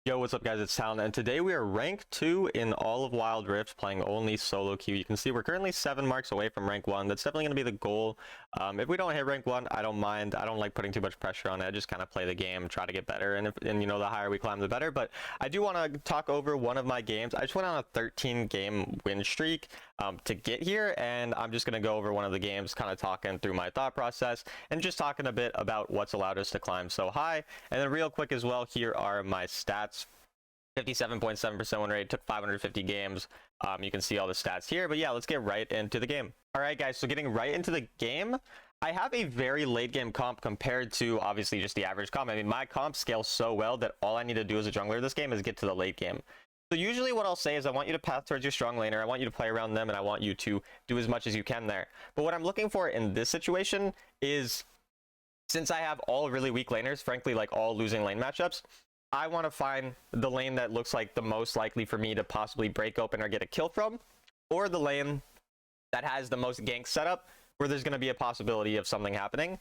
Yo, what's up guys, it's Talon, and today we are rank 2 in all of Wild Rift, playing only solo queue. You can see we're currently 7 marks away from rank 1. That's definitely going to be the goal. If we don't hit rank 1, I don't mind. I don't like putting too much pressure on it. I just kind of play the game, try to get better, and you know, the higher we climb, the better. But I do want to talk over one of my games. I just went on a 13-game win streak to get here, and I'm just going to go over one of the games, kind of talking through my thought process, and just talking a bit about what's allowed us to climb so high. And then real quick as well, here are my stats. 57.7% win rate, took 550 games. You can see all the stats here, but yeah, let's get right into the game. All right, guys, so getting right into the game, I have a very late game comp compared to obviously just the average comp. I mean, my comp scales so well that all I need to do as a jungler this game is get to the late game. So usually what I'll say is I want you to path towards your strong laner, I want you to play around them, and I want you to do as much as you can there. But what I'm looking for in this situation is, since I have all really weak laners, frankly, like all losing lane matchups, I want to find the lane that looks like the most likely for me to possibly break open or get a kill from, or the lane that has the most gank setup where there's going to be a possibility of something happening,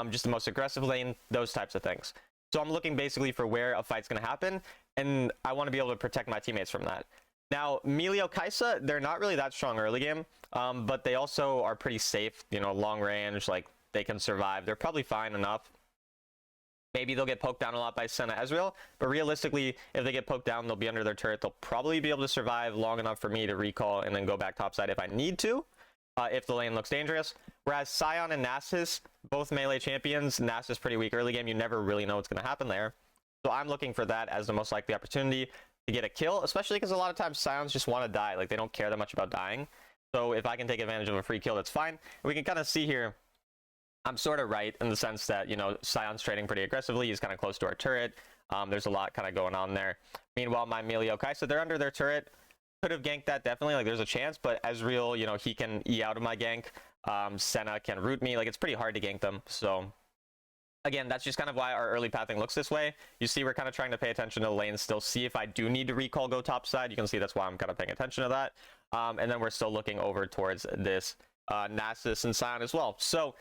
just the most aggressive lane, those types of things. So I'm looking basically for where a fight's going to happen, and I want to be able to protect my teammates from that. Now, Melio Kaisa, they're not really that strong early game, but they also are pretty safe, you know, long range, like they can survive. They're probably fine enough. Maybe they'll get poked down a lot by Senna Ezreal, but realistically, if they get poked down, they'll be under their turret. They'll probably be able to survive long enough for me to recall and then go back topside if I need to, if the lane looks dangerous. Whereas Sion and Nasus, both melee champions, Nasus pretty weak early game. You never really know what's going to happen there. So I'm looking for that as the most likely opportunity to get a kill, especially because a lot of times Sions just want to die. Like, they don't care that much about dying. So if I can take advantage of a free kill, that's fine. And we can kind of see here, I'm sort of right in the sense that, you know, Sion's trading pretty aggressively. He's kind of close to our turret. There's a lot kind of going on there. Meanwhile, my Melio Kaisa, they're under their turret. Could have ganked that, definitely. Like, there's a chance, but Ezreal, you know, he can E out of my gank. Senna can root me. Like, it's pretty hard to gank them. So, again, that's just kind of why our early pathing looks this way. You see, we're kind of trying to pay attention to the lane still, see if I do need to recall go topside. You can see that's why I'm kind of paying attention to that. And then we're still looking over towards this Nasus and Sion as well. So,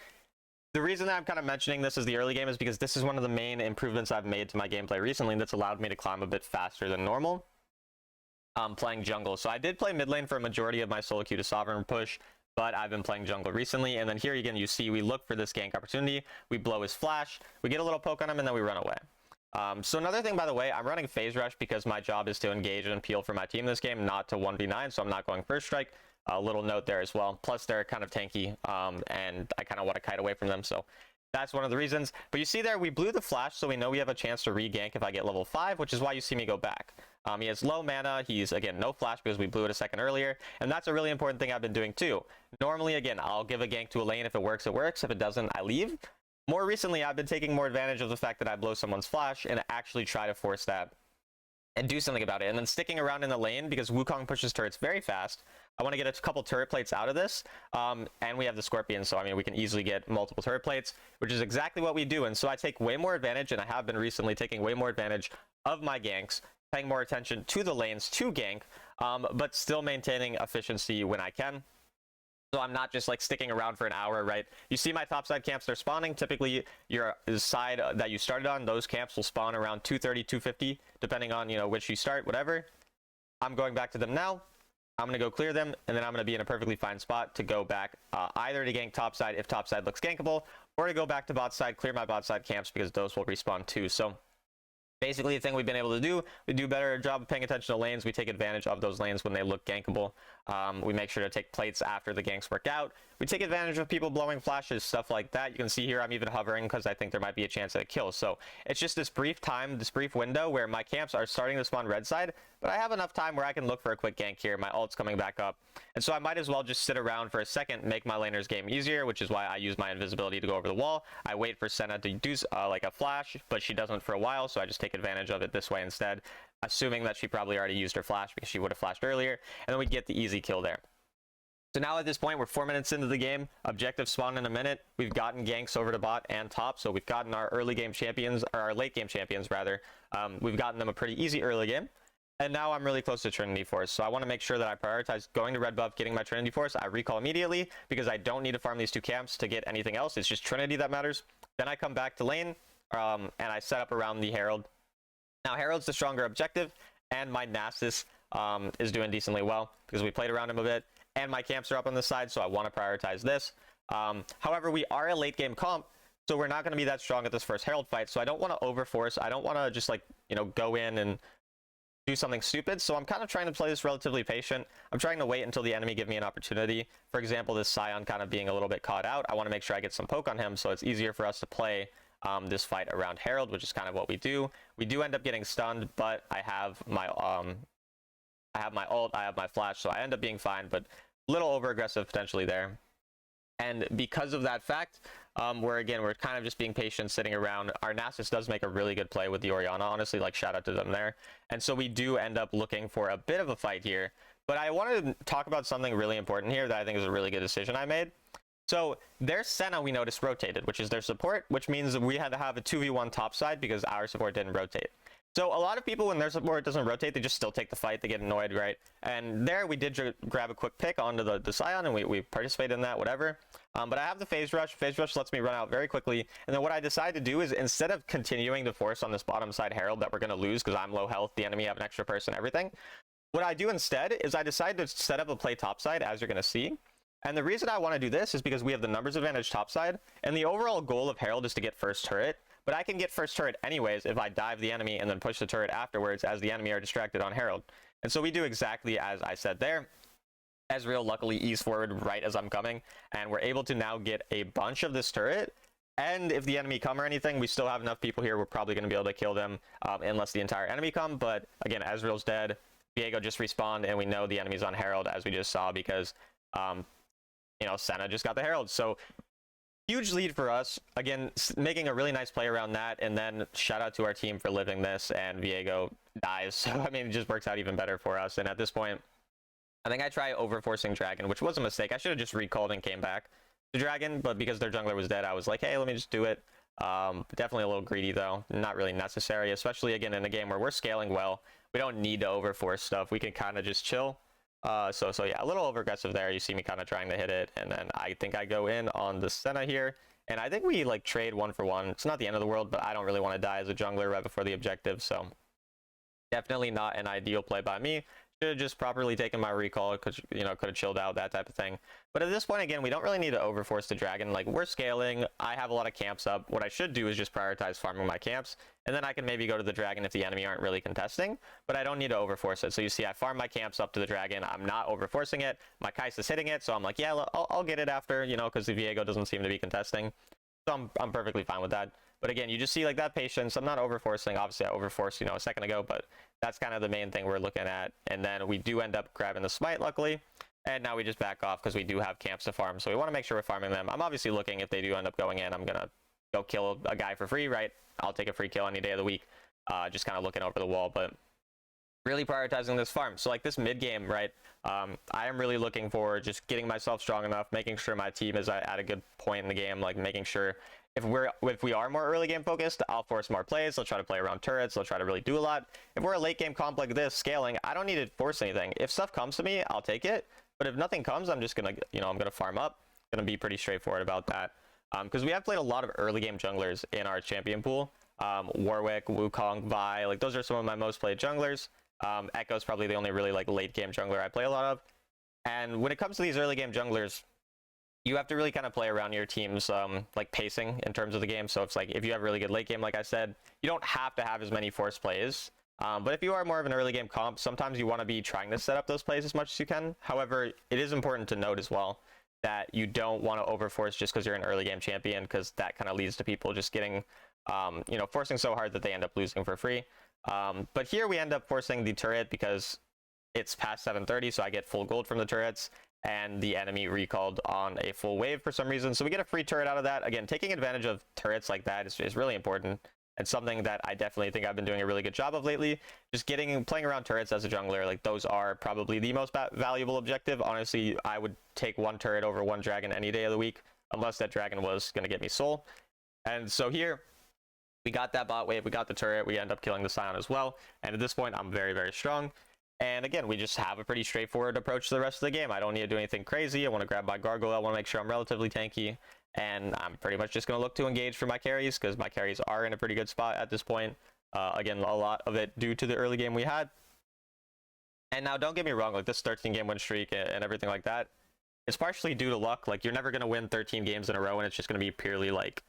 the reason that I'm kind of mentioning this as the early game is because this is one of the main improvements I've made to my gameplay recently that's allowed me to climb a bit faster than normal playing jungle. So I did play mid lane for a majority of my solo queue to sovereign push, but I've been playing jungle recently. And then here again, you see we look for this gank opportunity, we blow his flash, we get a little poke on him, and then we run away. So another thing, by the way, I'm running phase rush because my job is to engage and peel for my team this game, not to 1v9, so I'm not going first strike. A little note there as well. Plus, they're kind of tanky, and I kind of want to kite away from them, so that's one of the reasons. But you see there, we blew the flash, so we know we have a chance to re-gank if I get level 5, which is why you see me go back. He has low mana. He's, again, no flash because we blew it a second earlier, and that's a really important thing I've been doing too. Normally, again, I'll give a gank to a lane. If it works, it works. If it doesn't, I leave. More recently, I've been taking more advantage of the fact that I blow someone's flash and actually try to force that and do something about it. And then sticking around in the lane because Wukong pushes turrets very fast. I want to get a couple turret plates out of this, and we have the Scorpion, so I mean we can easily get multiple turret plates, which is exactly what we do. And so I take way more advantage, and I have been recently taking way more advantage of my ganks, paying more attention to the lanes to gank, but still maintaining efficiency when I can. So I'm not just like sticking around for an hour, right? You see my topside camps, they're spawning. Typically, your side that you started on, those camps will spawn around 230, 250, depending on, you know, which you start, whatever. I'm going back to them now. I'm going to go clear them, and then I'm going to be in a perfectly fine spot to go back either to gank topside if topside looks gankable, or to go back to bot side, clear my bot side camps because those will respawn too. So basically, the thing we've been able to do, we do a better job of paying attention to lanes. We take advantage of those lanes when they look gankable. We make sure to take plates after the ganks work out. We take advantage of people blowing flashes, stuff like that. You can see here I'm even hovering because I think there might be a chance at a kill. So it's just this brief time, this brief window where my camps are starting to spawn red side, but I have enough time where I can look for a quick gank here. My ult's coming back up. And so I might as well just sit around for a second, make my laner's game easier, which is why I use my invisibility to go over the wall. I wait for Senna to do like a flash, but she doesn't for a while, so I just take advantage of it this way instead, assuming that she probably already used her flash because she would have flashed earlier, and then we get the easy kill there. So now at this point, we're 4 minutes into the game. Objective spawn in a minute. We've gotten ganks over to bot and top, so we've gotten our early game champions, or our late game champions rather. We've gotten them a pretty easy early game. And now I'm really close to Trinity Force, so I want to make sure that I prioritize going to red buff, getting my Trinity Force. I recall immediately because I don't need to farm these two camps to get anything else. It's just Trinity that matters. Then I come back to lane, and I set up around the Herald. Now, Herald's the stronger objective, and my Nasus is doing decently well because we played around him a bit, and my camps are up on the side, so I want to prioritize this. However, we are a late game comp, so we're not going to be that strong at this first Herald fight, so I don't want to overforce. I don't want to just, like, you know, go in and do something stupid, so I'm kind of trying to play this relatively patient. I'm trying to wait until the enemy give me an opportunity. For example, this Scion kind of being a little bit caught out, I want to make sure I get some poke on him, so it's easier for us to play this fight around Herald, which is kind of what we do. We do end up getting stunned, but I have my ult, I have my flash, so I end up being fine, but a little over aggressive potentially there. And because of that fact, we're kind of just being patient, sitting around. Our Nasus does make a really good play with the Orianna, honestly, like, shout out to them there. And so we do end up looking for a bit of a fight here. But I wanted to talk about something really important here that I think is a really good decision I made. So their Senna, we noticed, rotated, which is their support, which means we had to have a 2v1 top side because our support didn't rotate. So a lot of people, when their support doesn't rotate, they just still take the fight. They get annoyed, right? And there we did grab a quick pick onto the Scion, and we participated in that, whatever. But I have the phase rush. Phase rush lets me run out very quickly. And then what I decided to do is, instead of continuing to force on this bottom side Herald that we're going to lose because I'm low health, the enemy have an extra person, everything, what I do instead is I decide to set up a play topside, as you're going to see. And the reason I want to do this is because we have the numbers advantage topside, and the overall goal of Herald is to get first turret. But I can get first turret anyways if I dive the enemy and then push the turret afterwards, as the enemy are distracted on Herald. And so we do exactly as I said there. Ezreal luckily ease forward right as I'm coming, and we're able to now get a bunch of this turret. And if the enemy come or anything, we still have enough people here. We're probably going to be able to kill them unless the entire enemy come. But again, Ezreal's dead. Viego just respawned, and we know the enemy's on Herald, as we just saw, because you know, Senna just got the Herald. So huge lead for us. Again, making a really nice play around that, and then shout out to our team for living this, and Viego dies. So, I mean, it just works out even better for us. And at this point, I think I try overforcing Dragon, which was a mistake. I should have just recalled and came back to Dragon, but because their jungler was dead, I was like, hey, let me just do it. Definitely a little greedy, though. Not really necessary, especially, again, in a game where we're scaling well. We don't need to overforce stuff. We can kind of just chill. So yeah, a little over aggressive there. You see me kind of trying to hit it, and then I think I go in on the Senna here, and I think we like trade 1-for-1. It's not the end of the world, but I don't really want to die as a jungler right before the objective, so definitely not an ideal play by me. Should have just properly taken my recall, because, you know, could have chilled out, that type of thing. But at this point, again, we don't really need to overforce the Dragon. Like, we're scaling. I have a lot of camps up. What I should do is just prioritize farming my camps, and then I can maybe go to the Dragon if the enemy aren't really contesting, but I don't need to overforce it. So you see, I farm my camps up to the Dragon. I'm not overforcing it. My Kai'Sa's hitting it, so I'm like, yeah, I'll get it after, you know, because the Viego doesn't seem to be contesting. So I'm perfectly fine with that. But again, you just see like that patience. I'm not overforcing. Obviously, I overforced, you know, a second ago, but that's kind of the main thing we're looking at. And then we do end up grabbing the smite, luckily. And now we just back off because we do have camps to farm. So we want to make sure we're farming them. I'm obviously looking, if they do end up going in, I'm going to go kill a guy for free, right? I'll take a free kill any day of the week. Just kind of looking over the wall, but really prioritizing this farm. So like this mid game, right? I am really looking for just getting myself strong enough, making sure my team is at a good point in the game, like making sure if we are more early game focused, I'll force more plays. I'll try to play around turrets. I'll try to really do a lot. If we're a late game comp like this, scaling, I don't need to force anything. If stuff comes to me, I'll take it. But if nothing comes, I'm just gonna, you know, I'm gonna farm up. Gonna be pretty straightforward about that. Because we have played a lot of early game junglers in our champion pool. Warwick, Wukong, Vi, like those are some of my most played junglers. Echo's probably the only really like late game jungler I play a lot of. And when it comes to these early game junglers, you have to really kind of play around your team's like pacing in terms of the game. So it's like if you have a really good late game, like I said, you don't have to have as many force plays. But if you are more of an early game comp, sometimes you want to be trying to set up those plays as much as you can. However, it is important to note as well that you don't want to overforce just because you're an early game champion, because that kind of leads to people just getting, you know, forcing so hard that they end up losing for free. But here we end up forcing the turret because it's past 7:30, so I get full gold from the turrets, and the enemy recalled on a full wave for some reason. So we get a free turret out of that. Again, taking advantage of turrets like that is really important. It's something that I definitely think I've been doing a really good job of lately. Just playing around turrets as a jungler, like those are probably the most valuable objective. Honestly, I would take one turret over one dragon any day of the week, unless that dragon was going to get me soul. And so here, we got that bot wave, we got the turret, we end up killing the Scion as well. And at this point, I'm very, very strong. And again, we just have a pretty straightforward approach to the rest of the game. I don't need to do anything crazy. I want to grab my gargoyle. I want to make sure I'm relatively tanky. And I'm pretty much just going to look to engage for my carries, because my carries are in a pretty good spot at this point. Again, a lot of it due to the early game we had. And now, don't get me wrong, like this 13 game win streak and everything like that, it's partially due to luck. Like you're never gonna win 13 games in a row, and it's just gonna be purely like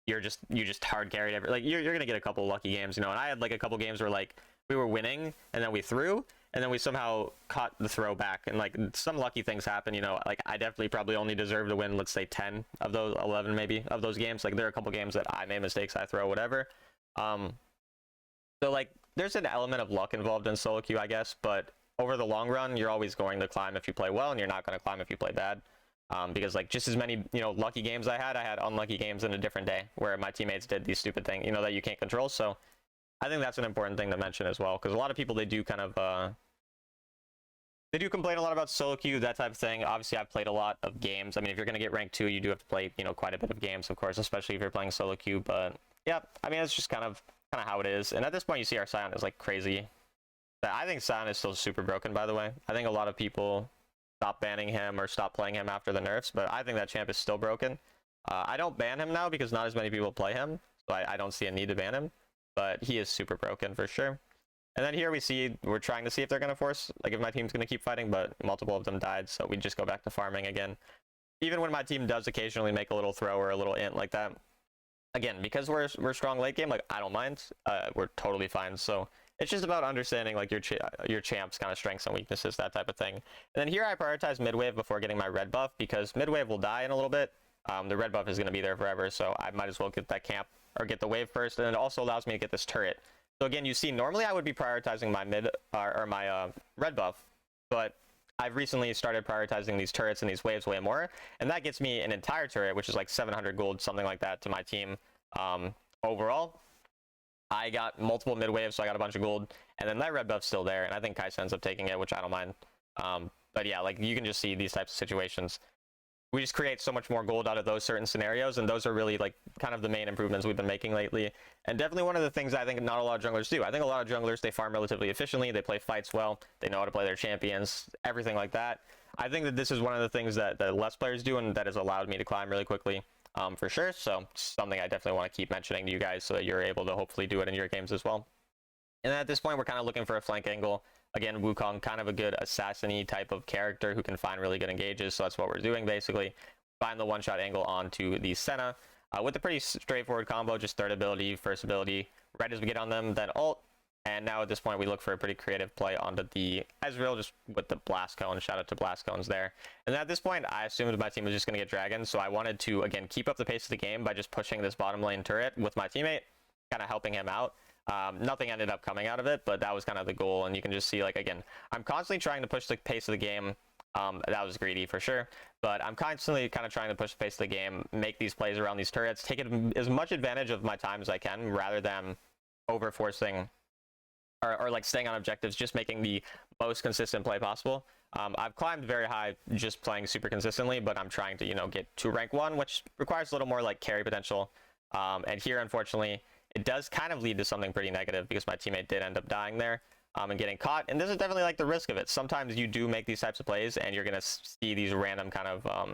you just hard carried every, like you're gonna get a couple lucky games, you know. And I had like a couple games where like we were winning and then we threw and then we somehow caught the throw back, and like some lucky things happen, you know. Like I definitely probably only deserve to win, let's say 10 of those, 11 maybe of those games. Like there are a couple games that I made mistakes, I throw, whatever. So like there's an element of luck involved in solo queue, I guess, but over the long run, you're always going to climb if you play well, and you're not going to climb if you play bad. Because like just as many, you know, lucky games I had unlucky games in a different day where my teammates did these stupid things, you know, that you can't control. So I think that's an important thing to mention as well, because a lot of people, they do kind of they do complain a lot about solo queue, that type of thing. Obviously, I've played a lot of games. I mean, if you're going to get rank 2, you do have to play, you know, quite a bit of games, of course, especially if you're playing solo queue. But yeah, I mean, it's just kind of how it is. And at this point, you see our Scion is like crazy. But I think Scion is still super broken, by the way. I think a lot of people stop banning him or stop playing him after the nerfs, but I think that champ is still broken. I don't ban him now because not as many people play him, so I don't see a need to ban him. But he is super broken for sure. And then here we're trying to see if they're going to force, like if my team's going to keep fighting, but multiple of them died, so we just go back to farming again. Even when my team does occasionally make a little throw or a little int like that, again, because we're strong late game, like I don't mind. We're totally fine. So it's just about understanding like your champ's kind of strengths and weaknesses, that type of thing. And then here I prioritize mid wave before getting my red buff, because mid wave will die in a little bit. The red buff is going to be there forever, so I might as well get that camp or get the wave first, and it also allows me to get this turret. So again, you see, normally I would be prioritizing my mid or my red buff, but I've recently started prioritizing these turrets and these waves way more, and that gets me an entire turret, which is like 700 gold, something like that, to my team. Overall, I got multiple mid waves, so I got a bunch of gold, and then that red buff's still there, and I think Kai'Sa ends up taking it, which I don't mind. But yeah, like you can just see these types of situations. We just create so much more gold out of those certain scenarios, and those are really like kind of the main improvements we've been making lately, and definitely one of the things I think not a lot of junglers do. I think a lot of junglers, they farm relatively efficiently, they play fights well, they know how to play their champions, everything like that. I think that this is one of the things that less players do, and that has allowed me to climb really quickly, for sure. So something I definitely want to keep mentioning to you guys so that you're able to hopefully do it in your games as well. And then at this point, we're kind of looking for a flank angle. Again, Wukong, kind of a good assassin-y type of character who can find really good engages, so that's what we're doing basically. Find the one-shot angle onto the Senna with a pretty straightforward combo, just third ability, first ability, right as we get on them, then ult. And now at this point, we look for a pretty creative play onto the Ezreal, just with the Blast Cone. Shout out to Blast Cones there. And at this point, I assumed my team was just going to get Dragons, so I wanted to, again, keep up the pace of the game by just pushing this bottom lane turret with my teammate, kind of helping him out. Nothing ended up coming out of it, but that was kind of the goal. And you can just see, like, again, I'm constantly trying to push the pace of the game. That was greedy for sure, but I'm constantly kind of trying to push the pace of the game, make these plays around these turrets, take as much advantage of my time as I can, rather than over forcing or like staying on objectives, just making the most consistent play possible. I've climbed very high just playing super consistently, but I'm trying to, you know, get to rank 1, which requires a little more like carry potential. And here, unfortunately, it does kind of lead to something pretty negative, because my teammate did end up dying there. And getting caught, and this is definitely like the risk of it. Sometimes you do make these types of plays, and you're gonna see these random kind of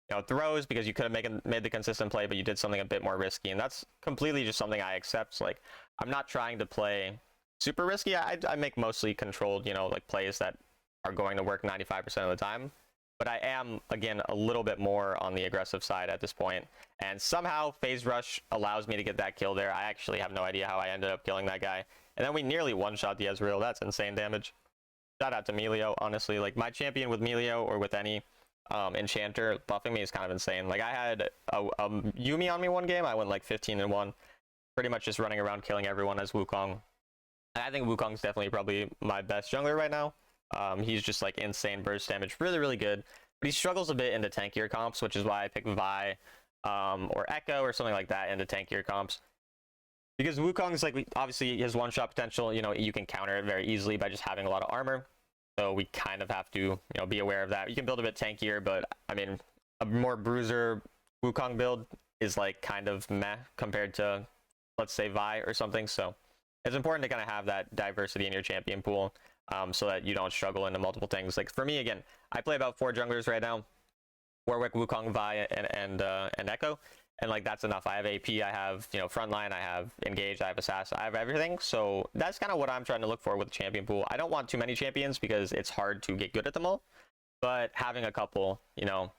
you know, throws, because you could have made the consistent play, but you did something a bit more risky, and that's completely just something I accept. Like, I'm not trying to play super risky. I make mostly controlled, you know, like plays that are going to work 95% of the time. But I am, again, a little bit more on the aggressive side at this point. And somehow Phase Rush allows me to get that kill there. I actually have no idea how I ended up killing that guy. And then we nearly one-shot the Ezreal. That's insane damage. Shout out to Melio, honestly. Like, my champion with Melio or with any enchanter buffing me is kind of insane. Like, I had a Yuumi on me one game. I went like 15-1. Pretty much just running around killing everyone as Wukong. And I think Wukong's definitely probably my best jungler right now. He's just like insane burst damage, really, really good. But he struggles a bit into tankier comps, which is why I pick Vi or Echo or something like that into tankier comps. Because Wukong's like, obviously his one-shot potential, you know, you can counter it very easily by just having a lot of armor. So we kind of have to, you know, be aware of that. You can build a bit tankier, but I mean, a more bruiser Wukong build is like kind of meh compared to, let's say, Vi or something. So it's important to kind of have that diversity in your champion pool. So that you don't struggle into multiple things. Like for me, again, I play about 4 junglers right now: Warwick, Wukong, Vi, and Echo. and like that's enough. I have AP, I have, you know, frontline, I have engage, I have assassin, I have everything. So that's kind of what I'm trying to look for with the champion pool. I don't want too many champions because it's hard to get good at them all, but having a couple, you know,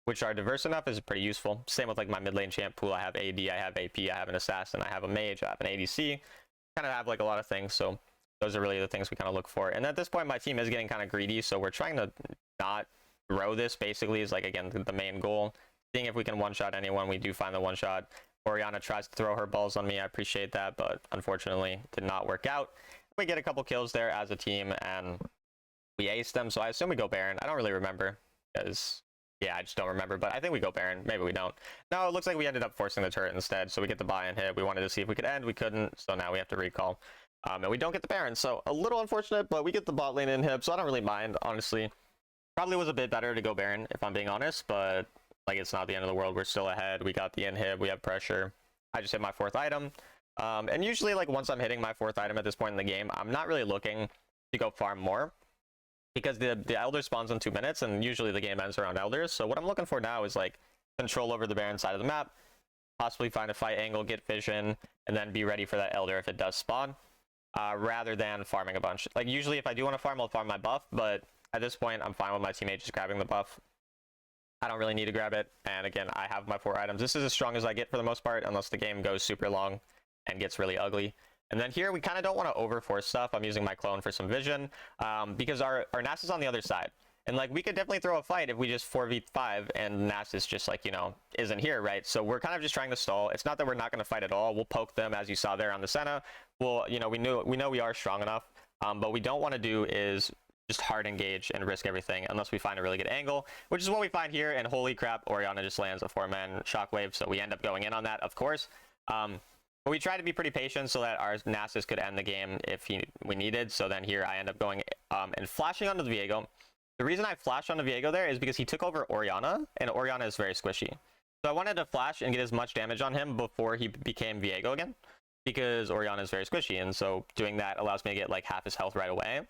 which are diverse enough is pretty useful. Same with like my mid lane champ pool. I have AD, I have AP, I have an assassin, I have a mage, I have an ADC. Kind of have like a lot of things. So those are really the things we kind of look for. And at this point, my team is getting kind of greedy, so we're trying to not grow this. Basically, is like, again, the main goal. Seeing if we can one-shot anyone. We do find the one-shot. Orianna tries to throw her balls on me. I appreciate that, but unfortunately did not work out. We get a couple kills there as a team, and we aced them. So I assume we go Baron. I don't really remember because, yeah, I just don't remember. But I think we go Baron. Maybe we don't. No, it looks like we ended up forcing the turret instead. So we get the buy-in hit. We wanted to see if we could end. We couldn't. So now we have to recall. And we don't get the Baron, so a little unfortunate, but we get the bot lane inhib, so I don't really mind, honestly. Probably was a bit better to go Baron, if I'm being honest, but like it's not the end of the world. We're still ahead. We got the inhib. We have pressure. I just hit my 4th item. And usually, like, once I'm hitting my 4th item at this point in the game, I'm not really looking to go farm more because the Elder spawns in 2 minutes, and usually the game ends around Elders. So what I'm looking for now is, like, control over the Baron side of the map, possibly find a fight angle, get vision, and then be ready for that Elder if it does spawn. Rather than farming a bunch. Like, usually if I do want to farm, I'll farm my buff, but at this point, I'm fine with my teammate just grabbing the buff. I don't really need to grab it, and again, I have my 4 items. This is as strong as I get for the most part, unless the game goes super long and gets really ugly. And then here, we kind of don't want to overforce stuff. I'm using my clone for some vision, because our Nasus is on the other side. And, like, we could definitely throw a fight if we just 4v5 and Nasus just, like, you know, isn't here, right? So we're kind of just trying to stall. It's not that we're not going to fight at all. We'll poke them, as you saw there on the Senna. Well, you know, we know we are strong enough. But what we don't want to do is just hard engage and risk everything unless we find a really good angle, which is what we find here. And holy crap, Orianna just lands a 4-man shockwave. So we end up going in on that, of course. But we try to be pretty patient so that our Nasus could end the game if we needed. So then here I end up going and flashing onto the Viego. The reason I flashed on the Viego there is because he took over Orianna, and Orianna is very squishy. So I wanted to flash and get as much damage on him before he became Viego again, because Orianna is very squishy, and so doing that allows me to get like half his health right away.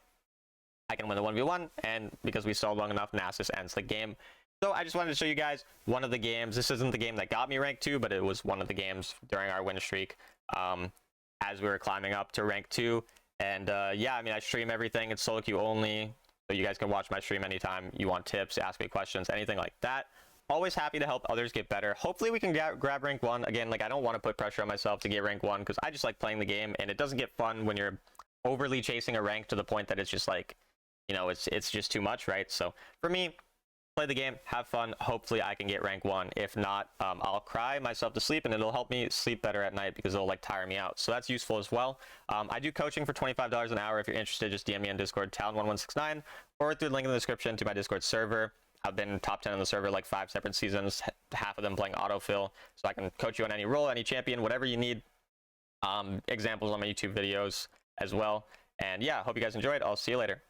I can win the 1v1, and because we stalled long enough, Nasus ends the game. So I just wanted to show you guys one of the games. This isn't the game that got me rank 2, but it was one of the games during our win streak as we were climbing up to rank 2. And yeah, I mean, I stream everything. It's solo queue only. So you guys can watch my stream anytime you want tips, ask me questions, anything like that. Always happy to help others get better. Hopefully we can grab rank 1. Again, like, I don't want to put pressure on myself to get rank 1 because I just like playing the game, and it doesn't get fun when you're overly chasing a rank to the point that it's just like, you know, it's just too much, right? So for me, play the game, have fun. Hopefully I can get rank 1. If not, I'll cry myself to sleep, and it'll help me sleep better at night because it'll like tire me out. So that's useful as well. I do coaching for $25 an hour. If you're interested, just DM me on Discord, Talon1169, or through the link in the description to my Discord server. I've been top 10 on the server like 5 separate seasons, half of them playing autofill. So I can coach you on any role, any champion, whatever you need. Examples on my YouTube videos as well. And yeah, hope you guys enjoyed. I'll see you later.